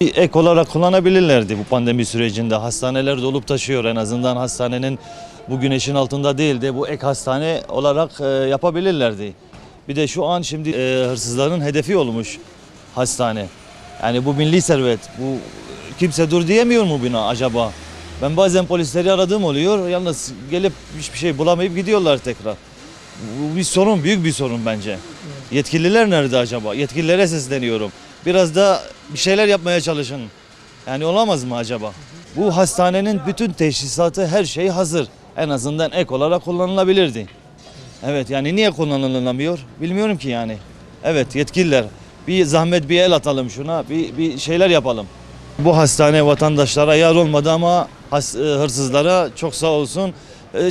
Ek olarak kullanabilirlerdi bu pandemi sürecinde. Hastaneler dolup taşıyor, en azından hastanenin bu güneşin altında değil de bu ek hastane olarak yapabilirlerdi. Bir de şu an şimdi hırsızların hedefi olmuş hastane. Yani bu milli servet, bu kimse dur diyemiyor mu buna acaba? Ben bazen polisleri aradığım oluyor, yalnız gelip hiçbir şey bulamayıp gidiyorlar tekrar. Bu bir sorun, büyük bir sorun bence. Yetkililer nerede acaba? Yetkililere sesleniyorum. Biraz da bir şeyler yapmaya çalışın. Yani olamaz mı acaba? Bu hastanenin bütün teşhisatı, her şey hazır. En azından ek olarak kullanılabilirdi. Evet, yani niye kullanılamıyor? Bilmiyorum ki yani. Evet, yetkililer bir zahmet bir el atalım şuna, bir şeyler yapalım. Bu hastane vatandaşlara yar olmadı ama hırsızlara çok sağ olsun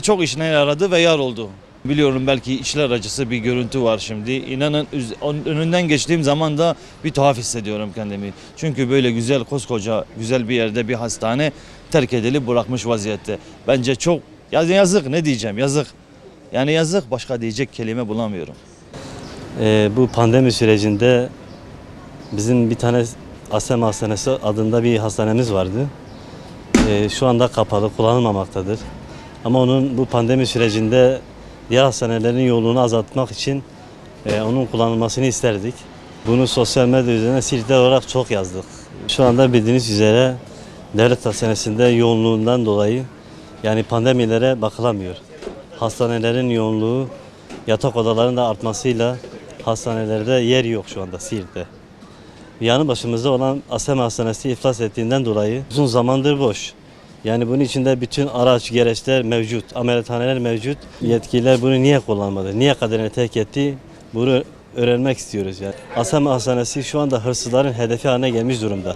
çok işine yaradı ve yar oldu. Biliyorum, belki içler acısı bir görüntü var şimdi. İnanın onun önünden geçtiğim zaman da bir tuhaf hissediyorum kendimi. Çünkü böyle güzel, koskoca güzel bir yerde bir hastane terk edilip bırakmış vaziyette. Bence çok yazık, ne diyeceğim, yazık. Yani yazık, başka diyecek kelime bulamıyorum. Bu pandemi sürecinde bizim bir tane Asem Hastanesi adında bir hastanemiz vardı. Şu anda kapalı, kullanılmamaktadır. Ama onun bu pandemi sürecinde diğer hastanelerin yolunu azaltmak için onun kullanılmasını isterdik. Bunu sosyal medya üzerine Siirtler olarak çok yazdık. Şu anda bildiğiniz üzere devlet hastanesinde yoğunluğundan dolayı yani pandemilere bakılamıyor. Hastanelerin yoğunluğu, yatak odalarının da artmasıyla hastanelerde yer yok şu anda Siirt'te. Yanı başımızda olan Asem Hastanesi iflas ettiğinden dolayı uzun zamandır boş. Yani bunun içinde bütün araç, gereçler mevcut, ameliyathaneler mevcut. Yetkililer bunu niye kullanmadı, niye kaderine terk etti, bunu öğrenmek istiyoruz. Yani Asem Hastanesi şu anda hırsızların hedefi haline gelmiş durumda.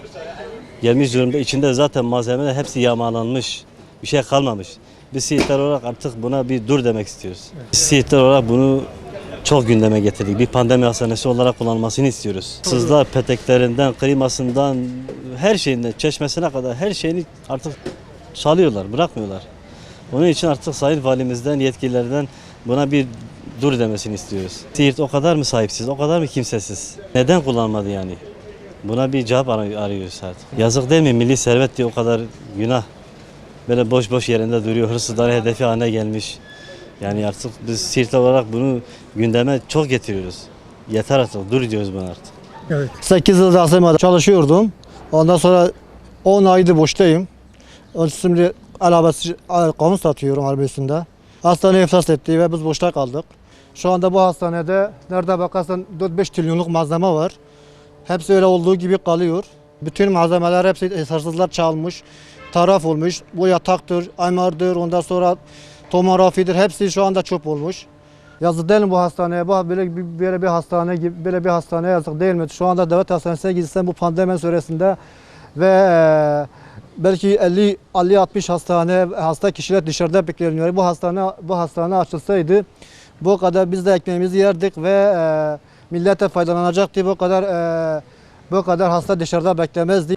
İçinde zaten malzemeler hepsi yağmalanmış, bir şey kalmamış. Biz Siirtler olarak artık buna bir dur demek istiyoruz. Siirtler olarak bunu çok gündeme getirdik. Bir pandemi hastanesi olarak kullanılmasını istiyoruz. Hırsızlar peteklerinden, klimasından, her şeyinden, çeşmesine kadar her şeyini artık çalıyorlar, bırakmıyorlar. Onun için artık Sayın Valimizden, yetkililerden buna bir dur demesini istiyoruz. Siirt o kadar mı sahipsiz, o kadar mı kimsesiz? Neden kullanmadı yani? Buna bir cevap arıyoruz artık. Yazık değil mi? Milli servet diye o kadar günah. Böyle boş boş yerinde duruyor, hırsızların hedefi haline gelmiş. Yani artık biz Siirt olarak bunu gündeme çok getiriyoruz. Yeter artık, dur diyoruz buna artık. Evet. 8 yıl Asema'da çalışıyordum. Ondan sonra 10 aydır boştayım. Şimdi kavun satıyorum harbisinde. Hastane iflas etti ve biz boşta kaldık. Şu anda bu hastanede nerede bakarsan 4-5 trilyonluk malzeme var. Hepsi öyle olduğu gibi kalıyor. Bütün malzemeler hepsi hırsızlar çalmış, taraf olmuş. Bu yataktır, MR'dır, ondan sonra tomografidir, hepsi şu anda çöp olmuş. Yazık değil mi bu hastaneye? Böyle bir hastane gibi, böyle bir hastaneye yazık değil mi? Şu anda devlet hastanesine gitsen bu pandemi süresinde ve belki 50-60 hasta kişiler dışarıda bekleniyor. Bu hastane açılsaydı bu kadar biz de ekmeğimizi yerdik ve millete faydalanacaktı. Bu kadar hasta dışarıda beklemezdi.